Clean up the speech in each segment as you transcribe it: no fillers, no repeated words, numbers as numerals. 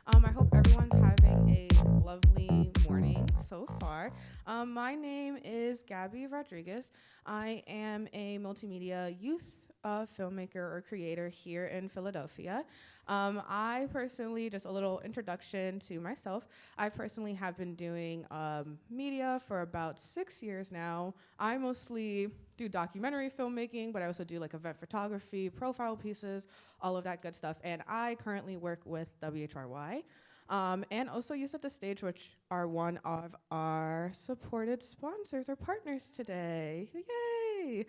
I hope everyone's having a lovely morning so far. My name is Gabby Rodriguez. I am a multimedia youth filmmaker or creator here in Philadelphia. I personally, just a little introduction to myself, I personally have been doing media for about 6 years now. I mostly do documentary filmmaking, but I also do like event photography, profile pieces, all of that good stuff. And I currently work with WHRY. And also Use at the Stage, which are one of our supported sponsors or partners today. Yay!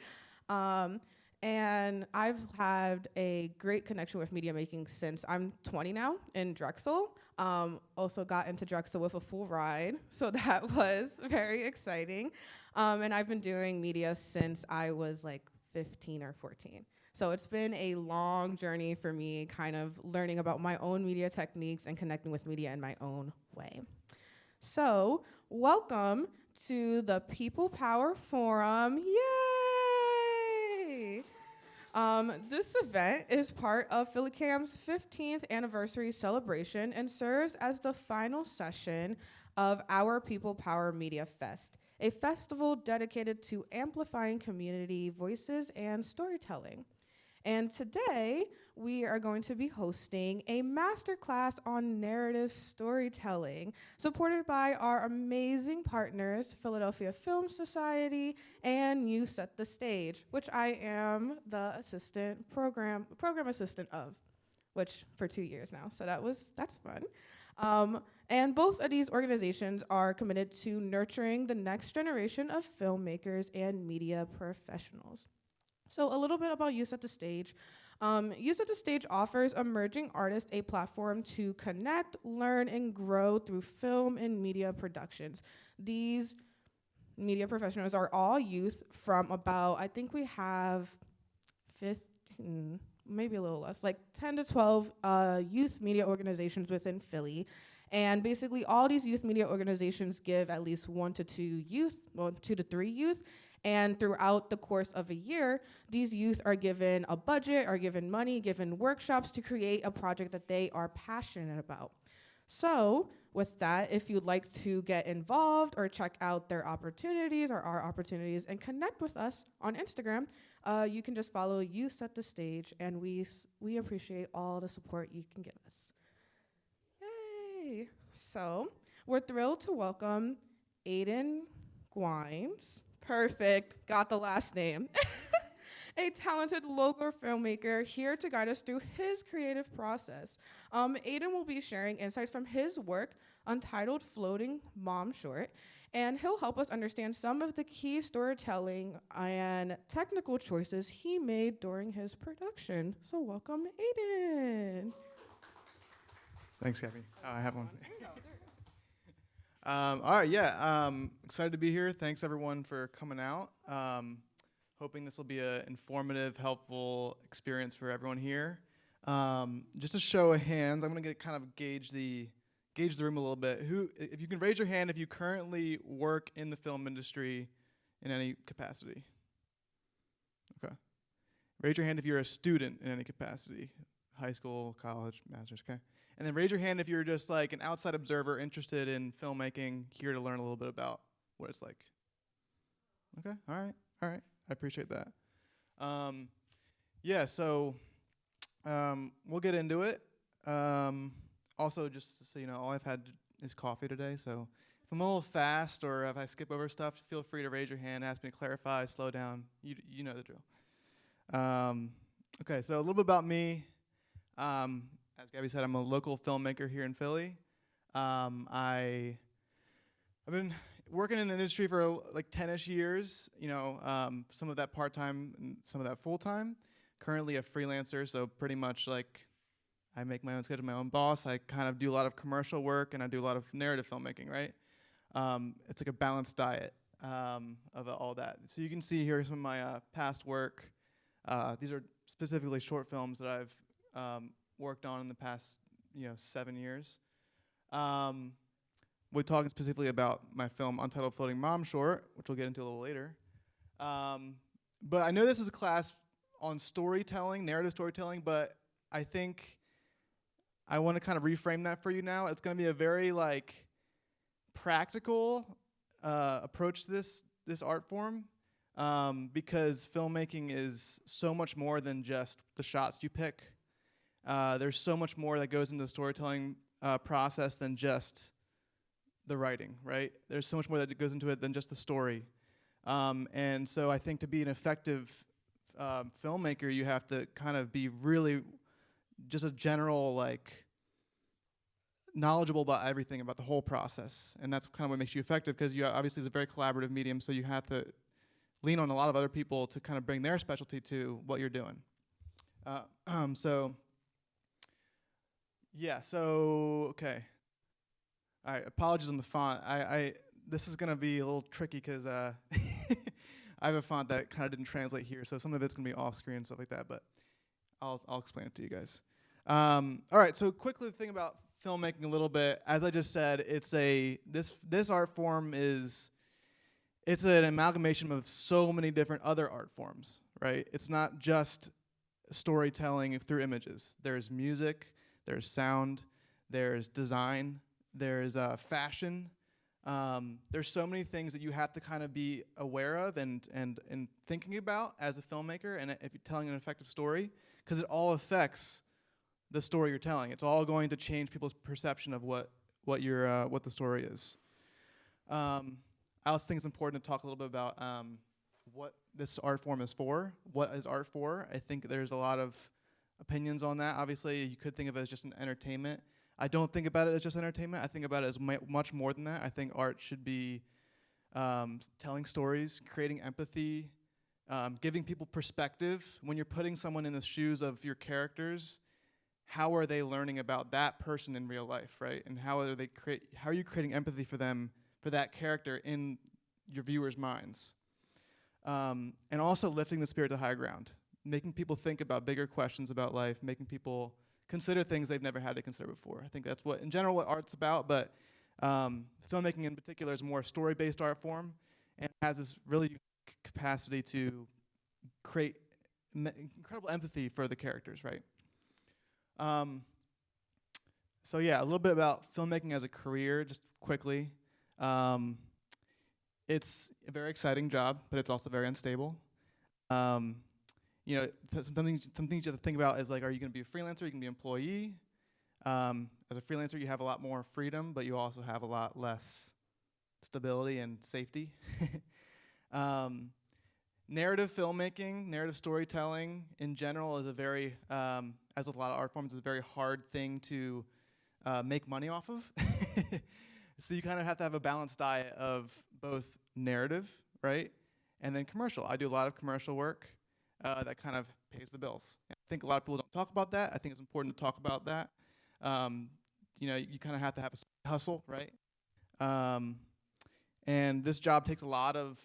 Um, and I've had a great connection with media making since I'm 20 now in Drexel. Also got into Drexel with a full ride, so that was very exciting. And I've been doing media since I was like 15 or 14. So it's been a long journey for me, kind of learning about my own media techniques and connecting with media in my own way. So welcome to the People Power Forum. Yay! This event is part of PhillyCAM's 15th anniversary celebration and serves as the final session of our People Power Media Fest, a festival dedicated to amplifying community voices and storytelling. And today, we are going to be hosting a masterclass on narrative storytelling, supported by our amazing partners, Philadelphia Film Society and You Set the Stage, which I am the program assistant of, which for 2 years now. So that's fun. And both of these organizations are committed to nurturing the next generation of filmmakers and media professionals. So a little bit about Youth at the Stage. Youth at the Stage offers emerging artists a platform to connect, learn, and grow through film and media productions. These media professionals are all youth from about, I think we have 15, maybe a little less, like 10 to 12 youth media organizations within Philly. And basically all these youth media organizations give at least 1 to 2 youth, well, 2 to 3 youth. And throughout the course of a year, these youth are given a budget, are given money, given workshops to create a project that they are passionate about. So with that, if you'd like to get involved or check out their opportunities or our opportunities and connect with us on Instagram, you can just follow You Set the Stage, and we appreciate all the support you can give us. Yay! So we're thrilled to welcome Aidan Guynes. Perfect, got the last name. A talented local filmmaker here to guide us through his creative process. Aidan will be sharing insights from his work, untitled Floating Mom Short, and he'll help us understand some of the key storytelling and technical choices he made during his production. So welcome, Aidan. Thanks, Gabby. I have one. All right, yeah, excited to be here. Thanks, everyone, for coming out. Hoping this will be an informative, helpful experience for everyone here. Just a show of hands, I'm going to kind of gauge the room a little bit. If you can raise your hand if you currently work in the film industry in any capacity. Okay. Raise your hand if you're a student in any capacity, high school, college, master's, okay? And then raise your hand if you're just like an outside observer interested in filmmaking, here to learn a little bit about what it's like. Okay, all right, I appreciate that. Yeah, so we'll get into it. Also, just so you know, all I've had is coffee today, so if I'm a little fast or if I skip over stuff, feel free to raise your hand, ask me to clarify, slow down, you know the drill. Okay, so a little bit about me. As Gabby said, I'm a local filmmaker here in Philly. I've been working in the industry for like 10-ish years, you know, some of that part-time and some of that full-time. Currently a freelancer, so pretty much like I make my own schedule, my own boss. I kind of do a lot of commercial work and I do a lot of narrative filmmaking, right? It's like a balanced diet of all that. So you can see here some of my past work. These are specifically short films that I've worked on in the past, 7 years. We're talking specifically about my film Untitled Floating Mom Short, which we'll get into a little later. But I know this is a class on storytelling, narrative storytelling, but I think I want to kind of reframe that for you now. It's going to be a very like practical approach to this art form, because filmmaking is so much more than just the shots you pick. There's so much more that goes into the storytelling process than just the writing, right? There's so much more that goes into it than just the story. And so I think to be an effective filmmaker, you have to kind of be really just a general, like, knowledgeable about everything, about the whole process. And that's kind of what makes you effective, because you obviously it's a very collaborative medium, so you have to lean on a lot of other people to kind of bring their specialty to what you're doing. Okay. All right, apologies on the font. This is gonna be a little tricky because I have a font that kind of didn't translate here, so some of it's gonna be off screen and stuff like that, but I'll explain it to you guys. All right, so quickly the thing about filmmaking a little bit. As I just said, this art form it's an amalgamation of so many different other art forms, right? It's not just storytelling through images. There's music, there's sound, there's design, there's fashion. There's so many things that you have to kind of be aware of and thinking about as a filmmaker, and if you're telling an effective story, because it all affects the story you're telling. It's all going to change people's perception of what the story is. I also think it's important to talk a little bit about what this art form is for. What is art for? I think there's a lot of opinions on that. Obviously, you could think of it as just an entertainment. I don't think about it as just entertainment. I think about it as much more than that. I think art should be telling stories, creating empathy, giving people perspective. When you're putting someone in the shoes of your characters, how are they learning about that person in real life, right? And how are you creating empathy for them, for that character in your viewers' minds? And also lifting the spirit to higher ground, making people think about bigger questions about life, making people consider things they've never had to consider before. I think that's in general what art's about, but filmmaking in particular is more a story-based art form and has this really unique capacity to create incredible empathy for the characters, right? So yeah, a little bit about filmmaking as a career, just quickly. It's a very exciting job, but it's also very unstable. Something you have to think about is, like, are you going to be a freelancer? You can be an employee. As a freelancer, you have a lot more freedom, but you also have a lot less stability and safety. Narrative filmmaking, narrative storytelling in general is a very, as with a lot of art forms, is a very hard thing to make money off of. So you kind of have to have a balanced diet of both narrative, right, and then commercial. I do a lot of commercial work that kind of pays the bills. I think a lot of people don't talk about that. I think it's important to talk about that. You kind of have to have a hustle, right? And this job takes a lot of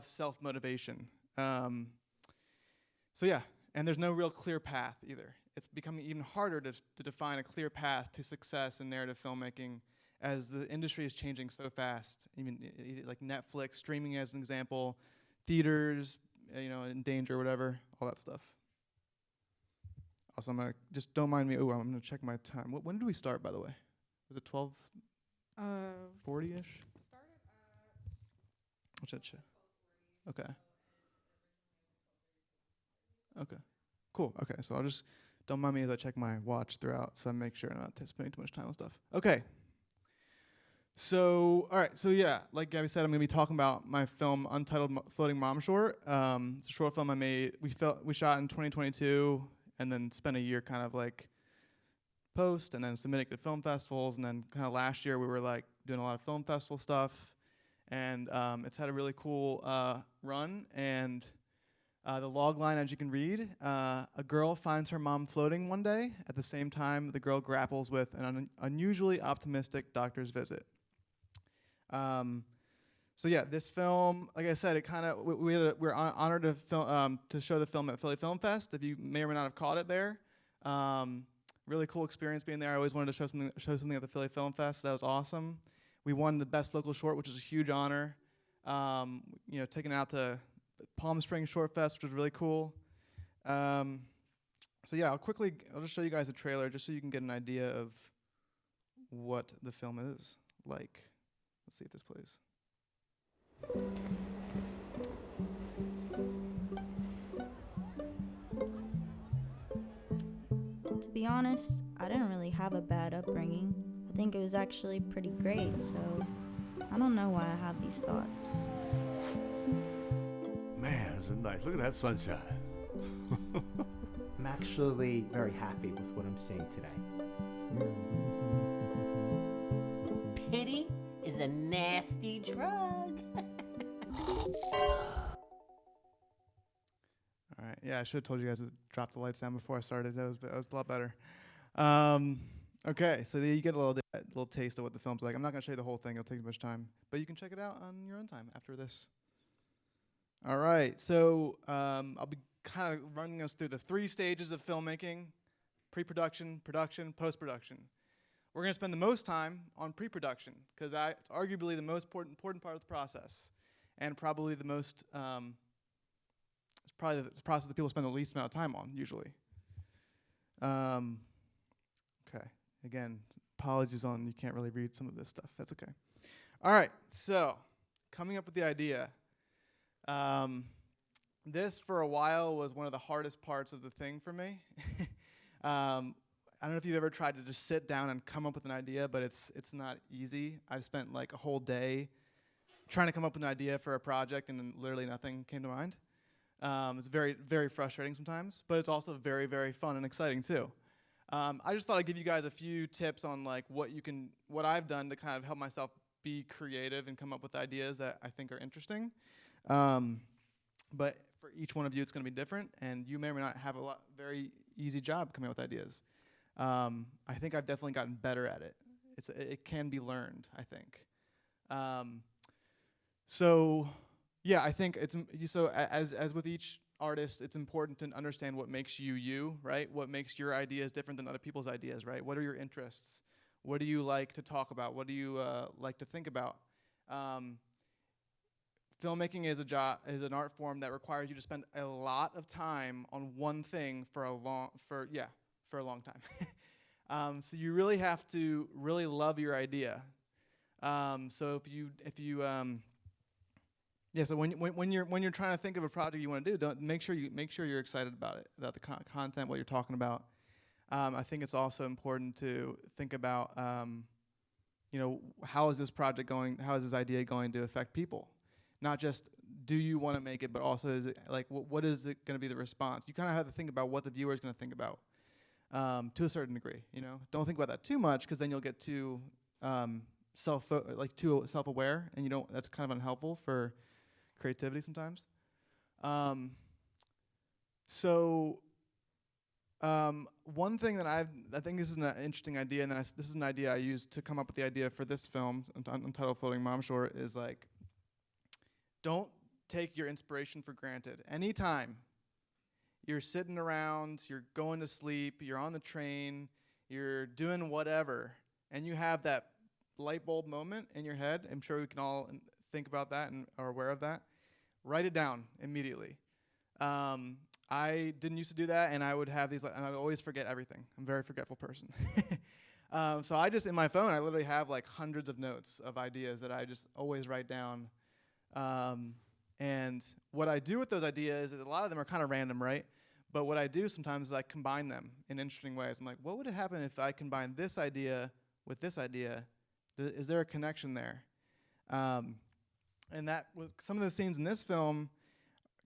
self-motivation. So yeah, and there's no real clear path either. It's becoming even harder to define a clear path to success in narrative filmmaking as the industry is changing so fast. I mean, like Netflix, streaming as an example, theaters, in danger, whatever, all that stuff. Also, just don't mind me. Oh, I'm gonna check my time. When did we start, by the way? Was it 12? 40-ish? Started What's that? Okay. Okay. Cool. Okay, so I'll just don't mind me as I check my watch throughout, so I make sure I'm not spending too much time on stuff. Okay. So, all right. So yeah, like Gabby said, I'm gonna be talking about my film Untitled Floating Mom Short. It's a short film I made. We shot in 2022, and then spent a year kind of like post, and then submitting to film festivals, and then kind of last year we were like doing a lot of film festival stuff, and it's had a really cool run. And the log line, as you can read, a girl finds her mom floating one day. At the same time, the girl grapples with an unusually optimistic doctor's visit. So yeah, this film, like I said, it kind of we're honored to show the film at Philly Film Fest. If you may or may not have caught it there, really cool experience being there. I always wanted to show something at the Philly Film Fest. So that was awesome. We won the best local short, which is a huge honor. Taken out to Palm Springs Short Fest, which was really cool. So yeah, I'll just show you guys a trailer just so you can get an idea of what the film is like. Let's see if this plays. To be honest, I didn't really have a bad upbringing. I think it was actually pretty great, so I don't know why I have these thoughts. Man, it's nice. Look at that sunshine. I'm actually very happy with what I'm seeing today. Pity is a nasty drug. All right. Yeah, I should have told you guys to drop the lights down before I started. That was a lot better. Okay, so you get a little taste of what the film's like. I'm not going to show you the whole thing. It'll take too much time. But you can check it out on your own time after this. All right. So I'll be kind of running us through the 3 stages of filmmaking: pre-production, production, post-production. We're going to spend the most time on pre-production because it's arguably the most important part of the process, and probably the most it's probably the process that people spend the least amount of time on usually. Okay. Again, apologies on you can't really read some of this stuff. That's okay. All right. So coming up with the idea. This for a while was one of the hardest parts of the thing for me. I don't know if you've ever tried to just sit down and come up with an idea, but it's not easy. I spent like a whole day trying to come up with an idea for a project, and then literally nothing came to mind. It's very, very frustrating sometimes, but it's also very, very fun and exciting too. I just thought I'd give you guys a few tips on like what I've done to kind of help myself be creative and come up with ideas that I think are interesting. But for each one of you, it's going to be different, and you may or may not have a very easy job coming up with ideas. I think I've definitely gotten better at it. It can be learned, I think. So yeah, I think as with each artist, it's important to understand what makes you, right? What makes your ideas different than other people's ideas, right? What are your interests? What do you like to talk about? What do you like to think about? Filmmaking is an art form that requires you to spend a lot of time on one thing for a long time. So you really have to really love your idea. So so when you're trying to think of a project you want to do, make sure you're excited about it, about the content, what you're talking about. I think it's also important to think about how is this project going? How is this idea going to affect people? Not just do you want to make it, but also is it like what is it going to be the response? You kind of have to think about what the viewer is going to think about to a certain degree. Don't think about that too much because then you'll get too self-aware, and that's kind of unhelpful for creativity sometimes. One thing that I think this is an interesting idea, and then this is an idea I used to come up with the idea for this film, entitled Floating Mom Short, is like, don't take your inspiration for granted. Anytime you're sitting around, you're going to sleep, you're on the train, you're doing whatever, and you have that light bulb moment in your head, I'm sure we can all think about that and are aware of that, write it down immediately. I didn't used to do that, and I would have these, and I would always forget everything. I'm a very forgetful person. So I just, in my phone, I literally have like hundreds of notes of ideas that I just always write down. And what I do with those ideas is a lot of them are kind of random, right? But what I do sometimes is I combine them in interesting ways. I'm like, what would happen if I combine this idea with this idea? Is there a connection there? And that some of the scenes in this film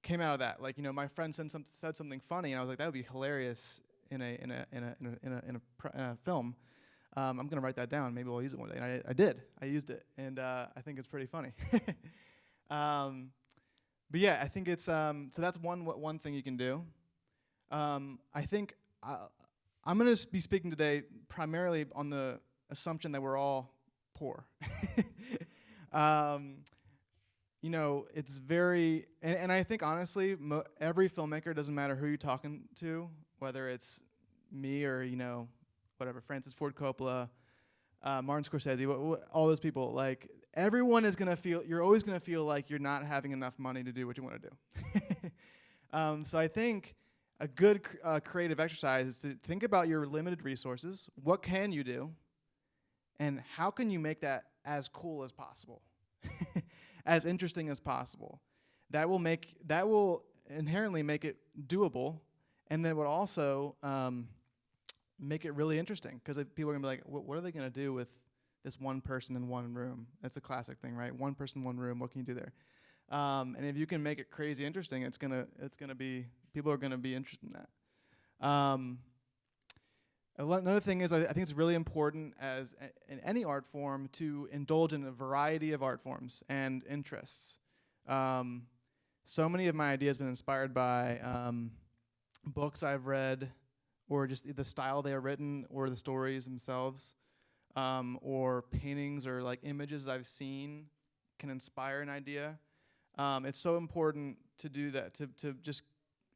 came out of that. Like, my friend said something funny, and I was like, that would be hilarious in a film. I'm gonna write that down. Maybe I'll use it one day. And I did. I used it, and I think it's pretty funny. But yeah, I think it's so that's one thing you can do. I think I'm gonna be speaking today primarily on the assumption that we're all poor. It's very, and I think honestly, every filmmaker, doesn't matter who you're talking to, whether it's me or whatever, Francis Ford Coppola, Martin Scorsese, all those people, like everyone is gonna feel, you're always gonna feel like you're not having enough money to do what you want to do. So I think a good creative exercise is to think about your limited resources. What can you do? And how can you make that as cool as possible? As interesting as possible. That will inherently make it doable, and then would also make it really interesting, because people are gonna be like, what are they gonna do with this one person in one room? That's a classic thing, right? One person, one room. What can you do there? And if you can make it crazy interesting, it's gonna be, people are gonna be interested in that. Another thing is, I think it's really important in any art form to indulge in a variety of art forms and interests. So many of my ideas have been inspired by books I've read, or just the style they are written, or the stories themselves, or paintings or like images that I've seen can inspire an idea. It's so important to do that, to just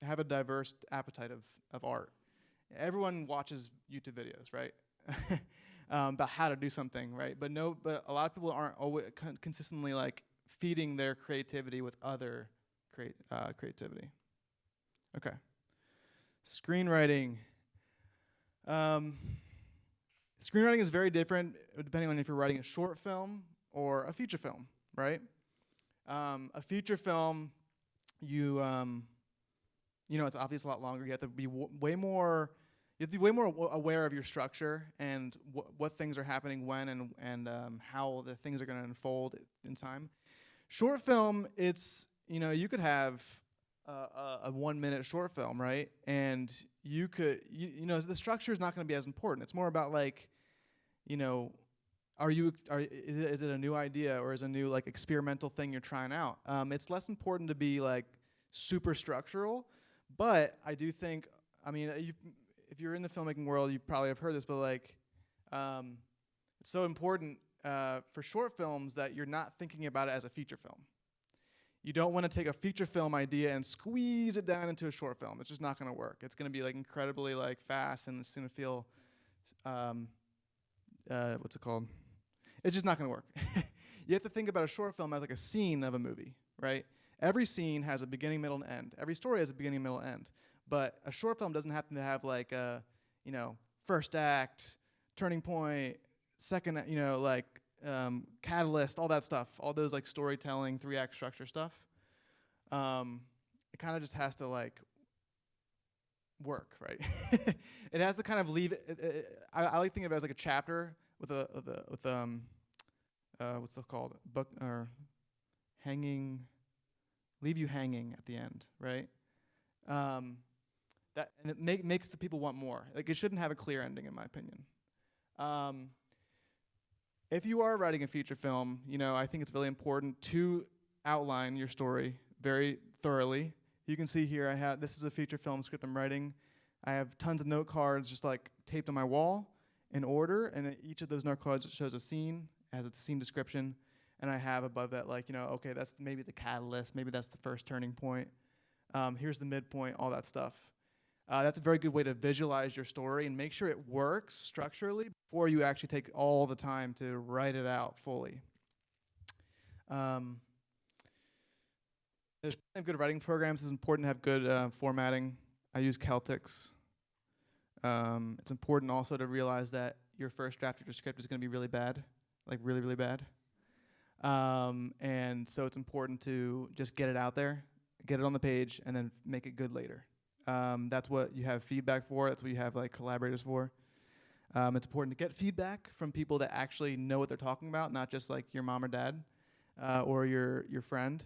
have a diverse appetite of art. Everyone watches YouTube videos, right? About how to do something, right? But a lot of people aren't always consistently like feeding their creativity with other creativity. Okay. Screenwriting. Screenwriting is very different depending on if you're writing a short film or a feature film, right? A feature film, it's obviously a lot longer. You have to be way more aware of your structure and what things are happening when, and how the things are going to unfold in time. Short film, you could have a 1 minute short film, right? And you could, the structure is not going to be as important. It's more about like, is it a new idea, or is it a new like experimental thing you're trying out? It's less important to be like super structural, but I do think, if you're in the filmmaking world, you probably have heard this, but like, it's so important for short films that you're not thinking about it as a feature film. You don't want to take a feature film idea and squeeze it down into a short film. It's just not going to work. It's going to be like incredibly like fast, and it's going to feel, what's it called? It's just not going to work. You have to think about a short film as like a scene of a movie, right? Every scene has a beginning, middle, and end. Every story has a beginning, middle, and end. But a short film doesn't happen to have like a, first act, turning point, second, catalyst, all that stuff, all those like storytelling, 3-act structure stuff. It kind of just has to like work, right? It has to kind of leave it. I like thinking of it as like a chapter with what's it called? Book or hanging, leave you hanging at the end, right? And it makes the people want more. Like, it shouldn't have a clear ending, in my opinion. If you are writing a feature film, I think it's really important to outline your story very thoroughly. You can see here, this is a feature film script I'm writing. I have tons of note cards just like taped on my wall in order, and each of those note cards shows a scene, has its scene description, and I have above that like, okay, that's maybe the catalyst, maybe that's the first turning point. Here's the midpoint, all that stuff. That's a very good way to visualize your story and make sure it works structurally before you actually take all the time to write it out fully. There's plenty of good writing programs. It's important to have good formatting. I use Celtics. It's important also to realize that your first draft of your script is going to be really bad, like really, really bad. And so it's important to just get it out there, get it on the page, and then make it good later. That's what you have feedback for. That's what you have like collaborators for. It's important to get feedback from people that actually know what they're talking about, not just like your mom or dad or your friend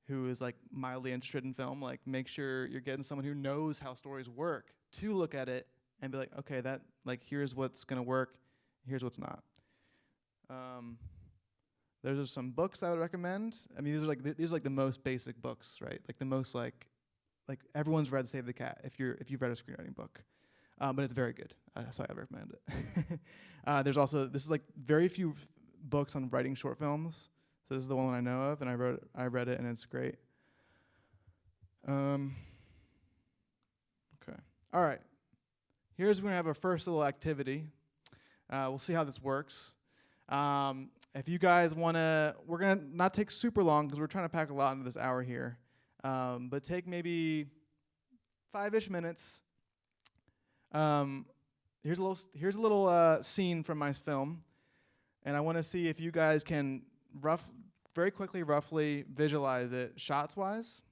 who is like mildly interested in film. Like, make sure you're getting someone who knows how stories work to look at it and be like, okay, that like here's what's gonna work, here's what's not. There's just some books I would recommend. I mean, these are like the most basic books, right? Like the most like everyone's read Save the Cat if you've read a screenwriting book, but it's very good. So I recommend it. There's also, this is like very few books on writing short films. So this is the one I know of, and I read it, and it's great. Okay. All right. Here's when we have our first little activity. We'll see how this works. If you guys want to, we're going to not take super long because we're trying to pack a lot into this hour here. But take maybe 5-ish minutes. Here's a little scene from my film, and I want to see if you guys can very quickly, roughly visualize it shots-wise.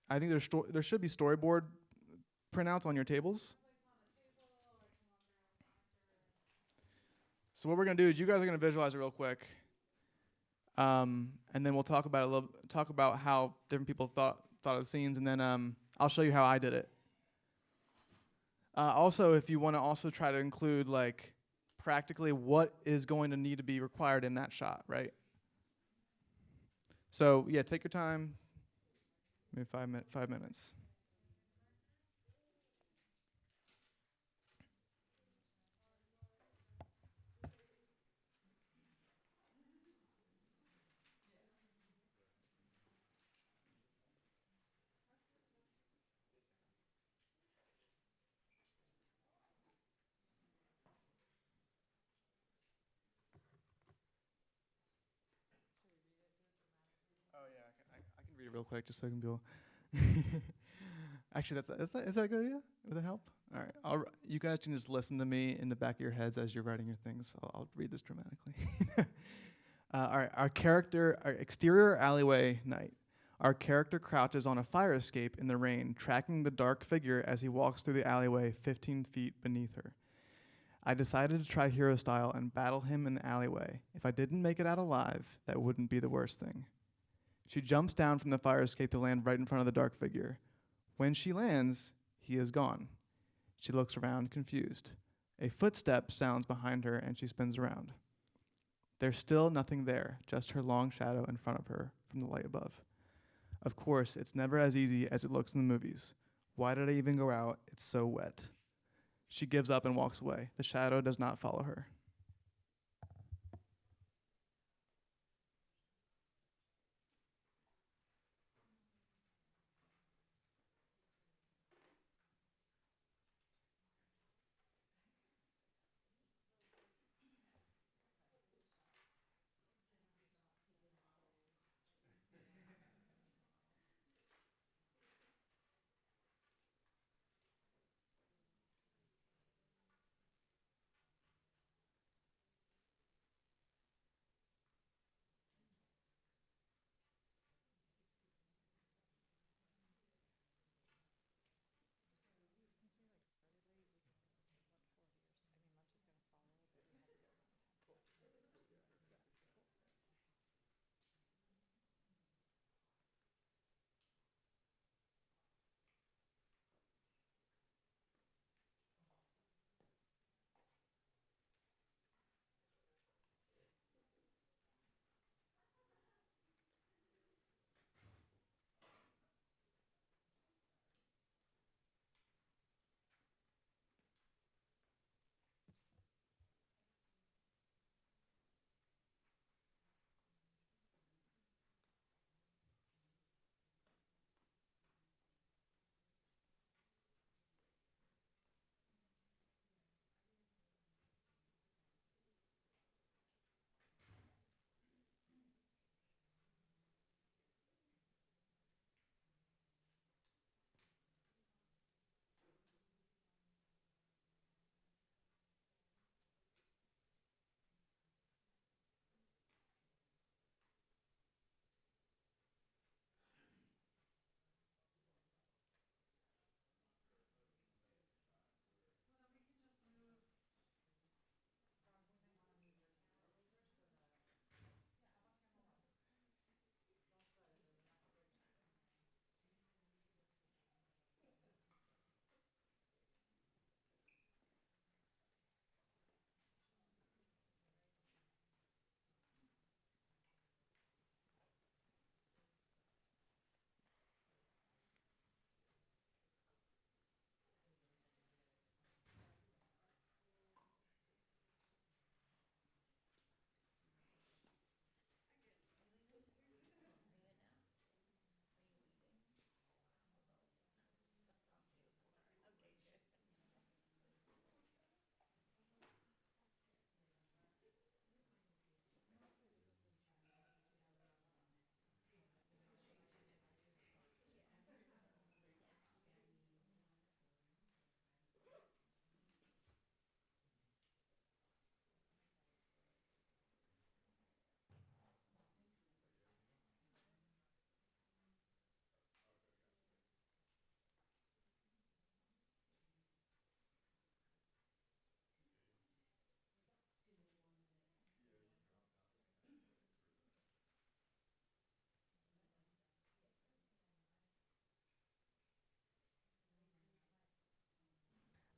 I think there should be storyboard printouts on your tables. So what we're gonna do is you guys are gonna visualize it real quick, and then we'll talk about how different people thought of the scenes, and then I'll show you how I did it. Also, if you want to also try to include like practically what is going to need to be required in that shot, right? So yeah, take your time. Maybe 5 minutes. Oh yeah, I can read it real quick just so I can feel. Actually, is that a good idea? Would that help? All right, you guys can just listen to me in the back of your heads as you're writing your things. I'll read this dramatically. All right, our exterior alleyway night. Our character crouches on a fire escape in the rain, tracking the dark figure as he walks through the alleyway 15 feet beneath her. I decided to try hero style and battle him in the alleyway. If I didn't make it out alive, that wouldn't be the worst thing. She jumps down from the fire escape to land right in front of the dark figure. When she lands, he is gone. She looks around, confused. A footstep sounds behind her, and she spins around. There's still nothing there, just her long shadow in front of her from the light above. Of course, it's never as easy as it looks in the movies. Why did I even go out? It's so wet. She gives up and walks away. The shadow does not follow her.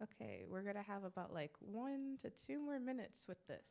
Okay, we're gonna have about like 1 to 2 more minutes with this.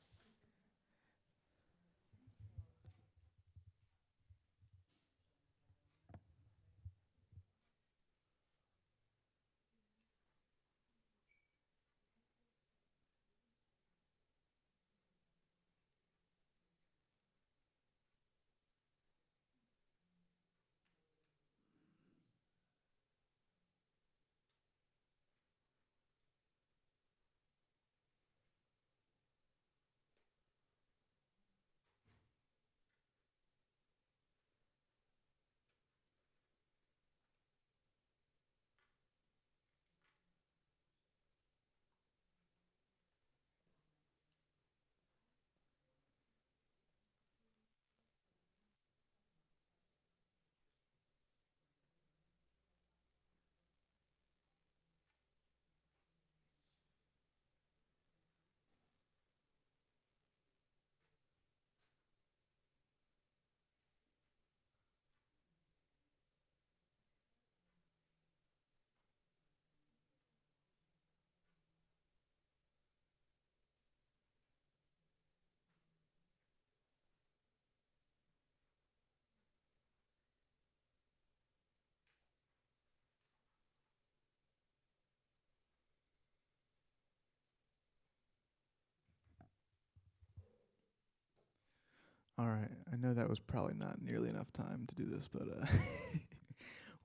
All right. I know that was probably not nearly enough time to do this, but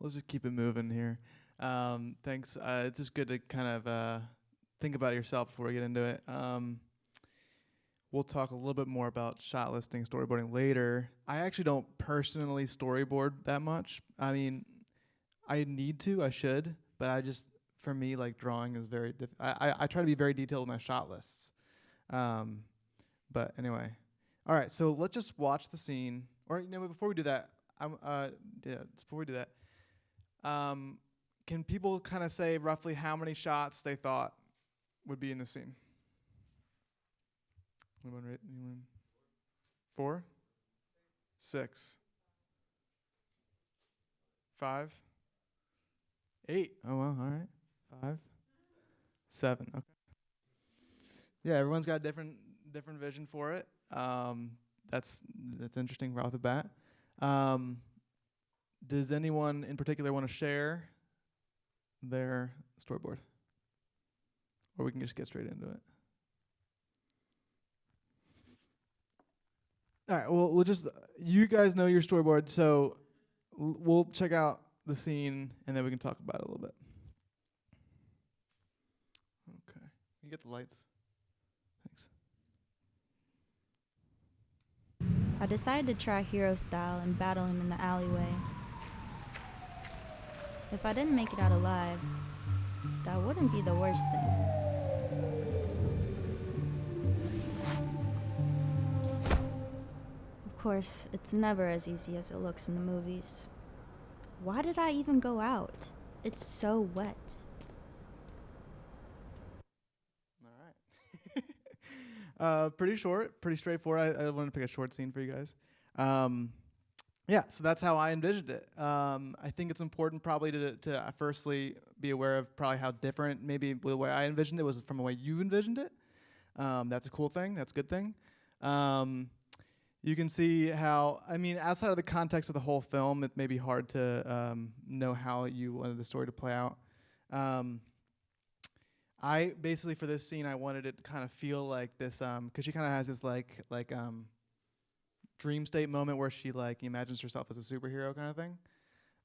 let's just keep it moving here. Thanks. It's just good to kind of think about yourself before we get into it. We'll talk a little bit more about shot listing, storyboarding later. I actually don't personally storyboard that much. I mean, I need to, I should, but I just, for me, like drawing is very, I try to be very detailed with my shot lists. But anyway. All right, so let's just watch the scene. Or, before we do that, before we do that, can people kind of say roughly how many shots they thought would be in the scene? Anyone? 4? 6? 5? 8? Oh, well, all right. 5? 7, okay. Yeah, everyone's got a different vision for it. That's interesting right off the bat. Does anyone in particular want to share their storyboard? Or we can just get straight into it. All right, well, we'll just, you guys know your storyboard, so we'll check out the scene and then we can talk about it a little bit. Okay, you get the lights. Thanks. I decided to try hero style and battle him in the alleyway. If I didn't make it out alive, that wouldn't be the worst thing. Of course, it's never as easy as it looks in the movies. Why did I even go out? It's so wet. All right. Pretty short, pretty straightforward. I wanted to pick a short scene for you guys. Yeah, so that's how I envisioned it. I think it's important probably to firstly be aware of probably how different maybe the way I envisioned it was from the way you envisioned it. That's a cool thing. That's a good thing. You can see how, I mean, outside of the context of the whole film, it may be hard to know how you wanted the story to play out. I basically, for this scene, I wanted it to kind of feel like this, because she kind of has this like dream state moment where she like imagines herself as a superhero kind of thing.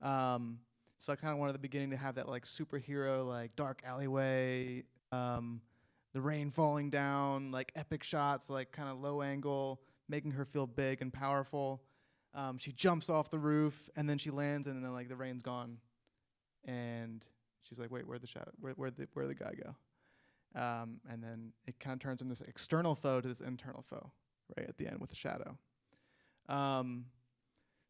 So I kind of wanted the beginning to have that like superhero, like dark alleyway, the rain falling down, like epic shots, like kind of low angle, making her feel big and powerful. She jumps off the roof and then she lands and then like the rain's gone, and she's like, wait, where'd the shadow? Where'd the guy go? And then it kind of turns from this external foe to this internal foe, right at the end with the shadow.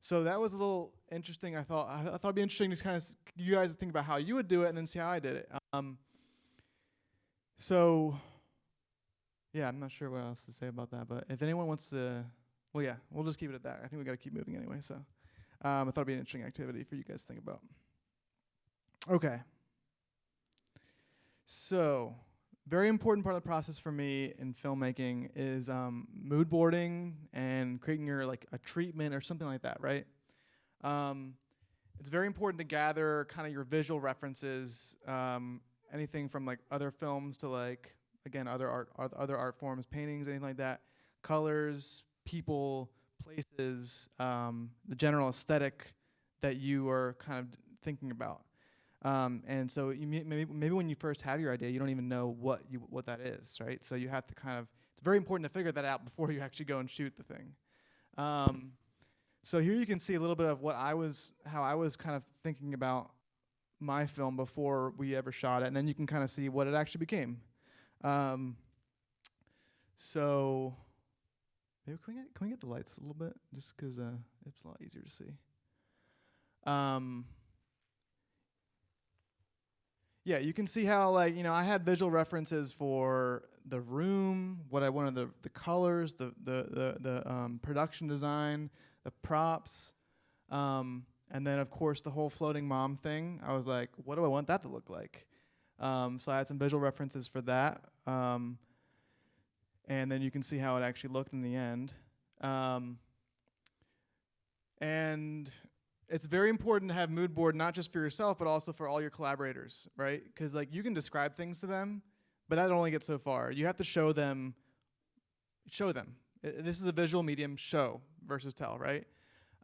So that was a little interesting. I thought it'd be interesting to kind of you guys think about how you would do it and then see how I did it. So yeah, I'm not sure what else to say about that, but if anyone wants to, well, yeah, we'll just keep it at that. I think we got to keep moving anyway. So I thought it'd be an interesting activity for you guys to think about. Okay. So, very important part of the process for me in filmmaking is mood boarding and creating your like a treatment or something like that, right? It's very important to gather kind of your visual references, anything from like other films to like again other art forms, paintings, anything like that, colors, people, places, the general aesthetic that you are kind of thinking about. And so you maybe when you first have your idea, you don't even know what that is, right? So you have to kind of, it's very important to figure that out before you actually go and shoot the thing. So here you can see a little bit of how I was kind of thinking about my film before we ever shot it, and then you can kind of see what it actually became. So maybe can we get the lights a little bit, just because it's a lot easier to see. Yeah, you can see how I had visual references for the room, what I wanted, the colors, the production design, the props, and then of course the whole floating mom thing. I was like, what do I want that to look like? So I had some visual references for that, and then you can see how it actually looked in the end. And it's very important to have mood board, not just for yourself, but also for all your collaborators, right? Because you can describe things to them, but that only gets so far. You have to show them. This is a visual medium, show versus tell, right?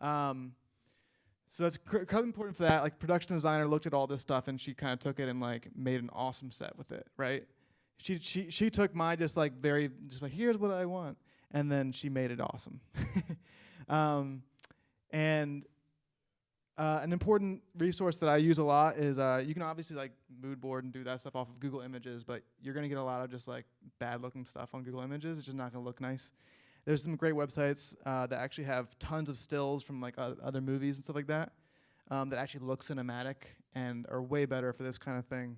So that's important for that. Like, production designer looked at all this stuff and she kind of took it and made an awesome set with it, right? She took my just here's what I want, and then she made it awesome. And an important resource that I use a lot is you can obviously mood board and do that stuff off of Google Images, but you're gonna get a lot of just bad looking stuff on Google Images. It's just not gonna look nice. There's some great websites that actually have tons of stills from other movies and stuff like that that actually look cinematic and are way better for this kind of thing.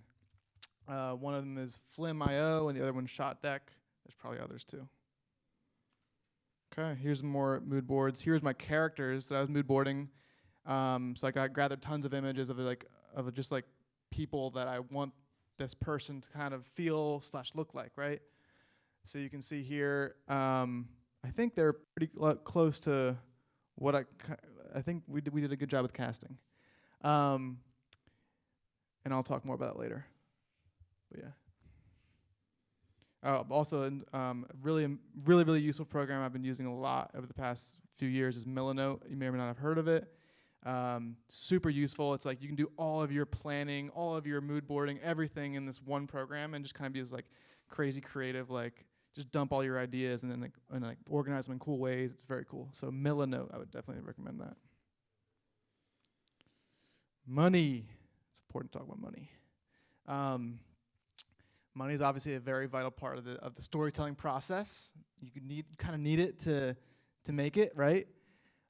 One of them is Flim.io and the other one's ShotDeck. There's probably others too. Okay, here's more mood boards. Here's my characters that I was mood boarding. So I gathered tons of images of just people that I want this person to kind of feel / look like, right? So you can see here, I think they're pretty close to what I think we did a good job with casting. And I'll talk more about that later. But yeah. Also, really useful program I've been using a lot over the past few years is Milanote. You may or may not have heard of it. Super useful. It's you can do all of your planning, all of your mood boarding, everything in this one program, and just kind of be this crazy creative, just dump all your ideas and then organize them in cool ways. It's very cool. So Milanote, I would definitely recommend that. Money. It's important to talk about money. Money is obviously a very vital part of the storytelling process. You kind of need it to make it, right?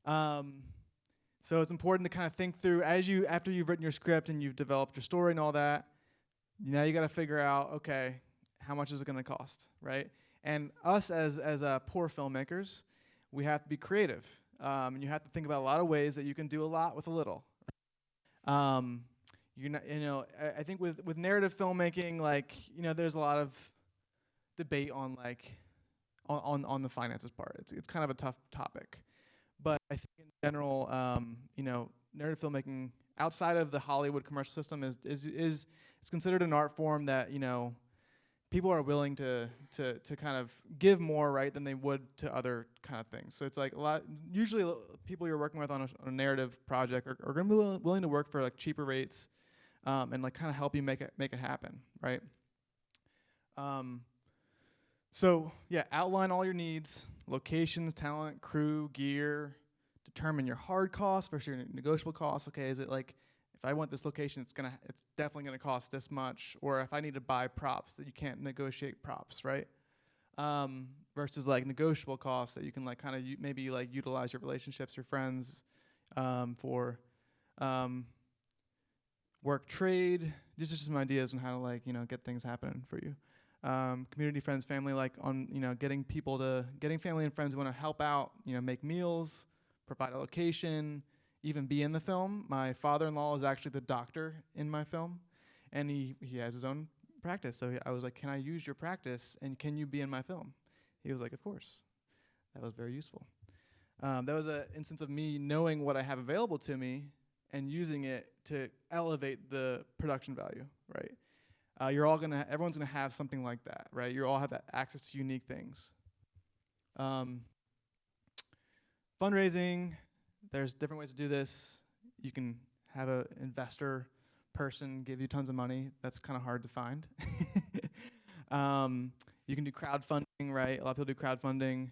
So it's important to kind of think through after you've written your script and you've developed your story and all that. Now you got to figure out, okay, how much is it going to cost, right? And us as poor filmmakers, we have to be creative, and you have to think about a lot of ways that you can do a lot with a little. I think with narrative filmmaking, there's a lot of debate on on the finances part. It's kind of a tough topic, but I think in general, narrative filmmaking outside of the Hollywood commercial system is it's considered an art form that people are willing to kind of give more, right, than they would to other kind of things. So it's usually people you're working with on a narrative project are going to be willing to work for cheaper rates. And kind of help you make it happen, right? So yeah, outline all your needs: locations, talent, crew, gear. Determine your hard costs versus your negotiable costs. Okay, is it if I want this location, it's definitely gonna cost this much, or if I need to buy props, that you can't negotiate props, right? Versus negotiable costs that you can kind of maybe utilize your relationships, your friends, for. Work, trade, just some ideas on how to get things happening for you. Community, friends, family, getting family and friends who want to help out, make meals, provide a location, even be in the film. My father-in-law is actually the doctor in my film, and he has his own practice. So I was like, can I use your practice and can you be in my film? He was like, of course. That was very useful. That was an instance of me knowing what I have available to me and using it to elevate the production value, right? Everyone's gonna have something like that, right? You all have access to unique things. Fundraising, there's different ways to do this. You can have an investor person give you tons of money. That's kind of hard to find. You can do crowdfunding, right? A lot of people do crowdfunding.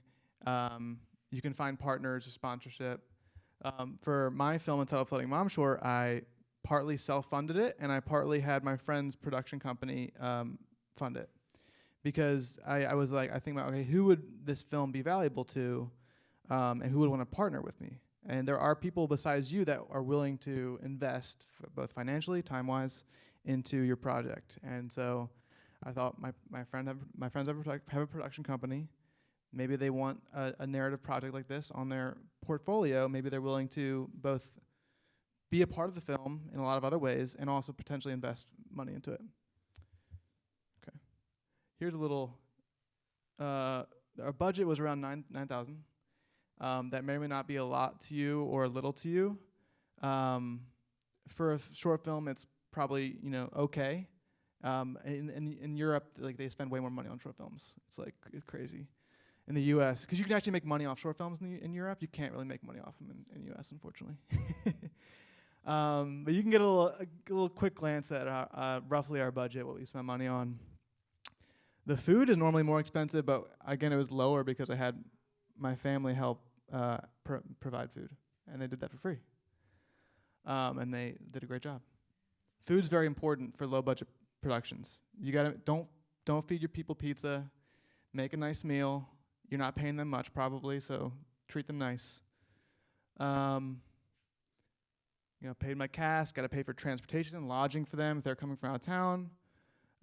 You can find partners or sponsorship. For my film entitled Floating Mom Short, I partly self-funded it, and I partly had my friend's production company fund it. Because I was like, I think about, okay, who would this film be valuable to, and who would want to partner with me? And there are people besides you that are willing to invest, both financially, time-wise, into your project. And so I thought my friends have a production company. Maybe they want a narrative project like this on their portfolio. Maybe they're willing to both be a part of the film in a lot of other ways and also potentially invest money into it. Okay. Here's a little, our budget was around $9,000. That may or may not be a lot to you or a little to you. For a short film, it's probably, okay. In Europe, like, they spend way more money on short films. It's crazy. In the U.S., because you can actually make money off short films in Europe, you can't really make money off them in the U.S., unfortunately. But you can get a little quick glance at roughly our budget, what we spend money on. The food is normally more expensive, but again, it was lower because I had my family help provide food, and they did that for free. And they did a great job. Food's very important for low budget productions. You gotta don't feed your people pizza. Make a nice meal. You're not paying them much probably, so treat them nice. Paid my cast. Got to pay for transportation and lodging for them if they're coming from out of town.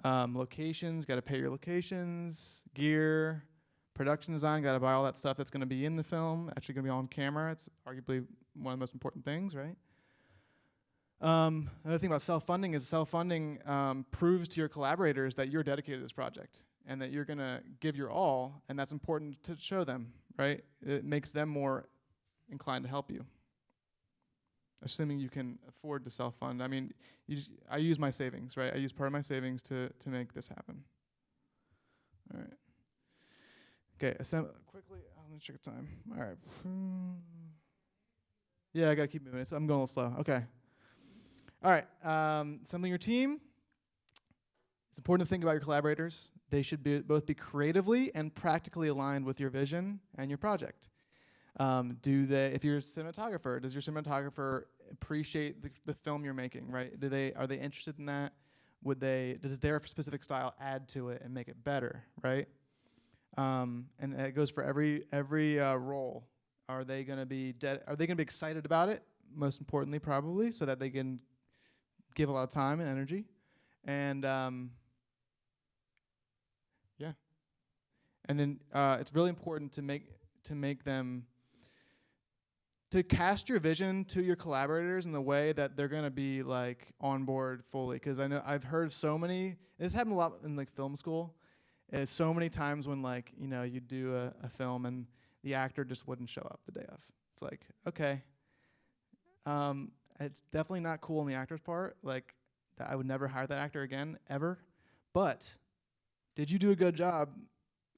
Locations. Got to pay your locations. Gear. Production design, got to buy all that stuff that's going to be in the film, actually going to be on camera. It's arguably one of the most important things, right? Another thing about self-funding is self-funding proves to your collaborators that you're dedicated to this project and that you're going to give your all, and that's important to show them, right? It makes them more inclined to help you, assuming you can afford to self-fund. I mean, I use my savings, right? I use part of my savings to make this happen. All right. Okay, quickly, let me check the time. All right. Yeah, I gotta keep moving. I'm going a little slow. Okay. All right, assembling your team. It's important to think about your collaborators. They should both be creatively and practically aligned with your vision and your project. If you're a cinematographer, does your cinematographer appreciate the film you're making, right? Are they interested in that? Does their specific style add to it and make it better, right? And it goes for every role. Are they going to be excited about it? Most importantly, probably, so that they can give a lot of time and energy. And yeah. And then it's really important to make them to cast your vision to your collaborators in the way that they're going to be on board fully. Because I know I've heard so many. This happened a lot in film school. So many times when you do a film and the actor just wouldn't show up the day of. It's like, okay, it's definitely not cool on the actor's part. I would never hire that actor again, ever. But did you do a good job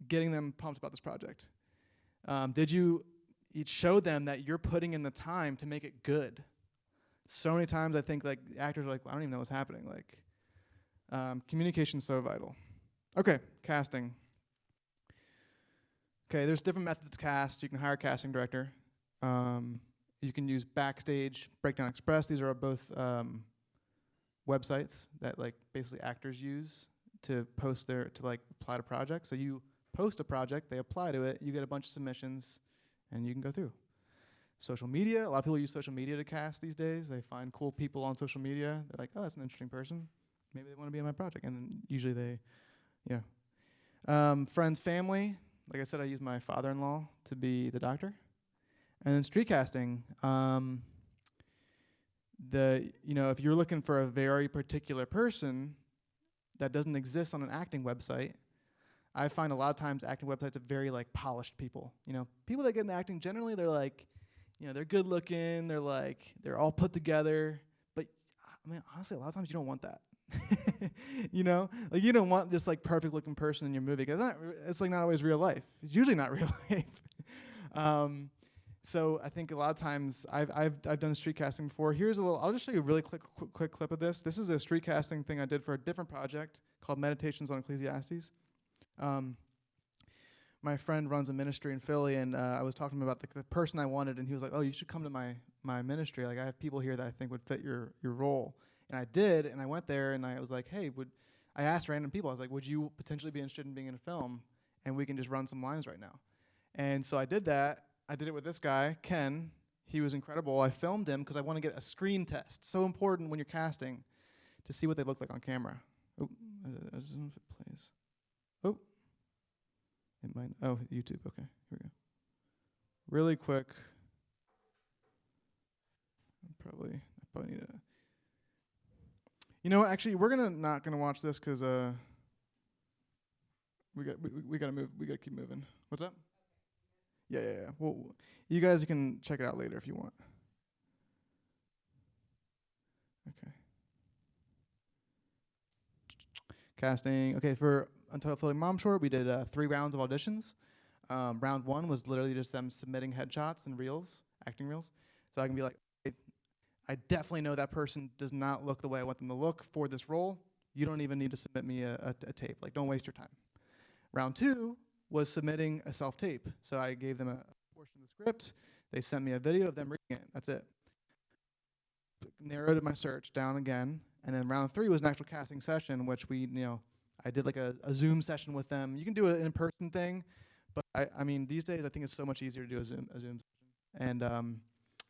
getting them pumped about this project? Did you show them that you're putting in the time to make it good? So many times I think actors are like, I don't even know what's happening. Communication's so vital. Okay, casting. Okay, there's different methods to cast. You can hire a casting director. You can use Backstage, Breakdown Express. These are both websites that basically actors use to post apply to projects. So you post a project, they apply to it, you get a bunch of submissions, and you can go through. Social media, a lot of people use social media to cast these days. They find cool people on social media. They're like, oh, that's an interesting person. Maybe they want to be in my project. And then usually friends, family. Like I said, I use my father-in-law to be the doctor. And then street casting. If you're looking for a very particular person, that doesn't exist on an acting website. I find a lot of times acting websites are very like polished people. You know, people that get into acting generally, they're like, you know, they're good looking, they're all put together. But I mean, honestly, a lot of times you don't want that. You know, like you don't want this like perfect looking person in your movie because it's like not always real life. It's usually not real life. So I think a lot of times I've done street casting before. Here's a little. I'll just show you a really quick clip of this. This is a street casting thing I did for a different project called Meditations on Ecclesiastes. My friend runs a ministry in Philly, and I was talking to him about the person I wanted, and he was like, "Oh, you should come to my ministry. Like I have people here that I think would fit your role." And I did, and I went there, and I was like, "Hey, I asked random people. I was like, would you potentially be interested in being in a film? And we can just run some lines right now." And so I did that. I did it with this guy, Ken. He was incredible. I filmed him because I want to get a screen test. So important when you're casting to see what they look like on camera. Oh, I don't know if it plays. Oh, it might. Oh, YouTube. Okay, here we go. Really quick. I probably need to. You know, actually, we're not gonna watch this because we gotta move. We gotta keep moving. What's up? Yeah. Well, you guys can check it out later if you want. Okay. Casting. Okay, for Untitled Floating Mom Short, we did 3 rounds of auditions. Round 1 was literally just them submitting headshots and reels, acting reels. So I can be like, I definitely know that person does not look the way I want them to look for this role. You don't even need to submit me a tape. Like, don't waste your time. Round 2 was submitting a self-tape. So I gave them a portion of the script. They sent me a video of them reading it. That's it. Narrowed my search down again. And then round 3 was an actual casting session, which I did like a Zoom session with them. You can do an in-person thing, but I mean, these days I think it's so much easier to do a Zoom session. And,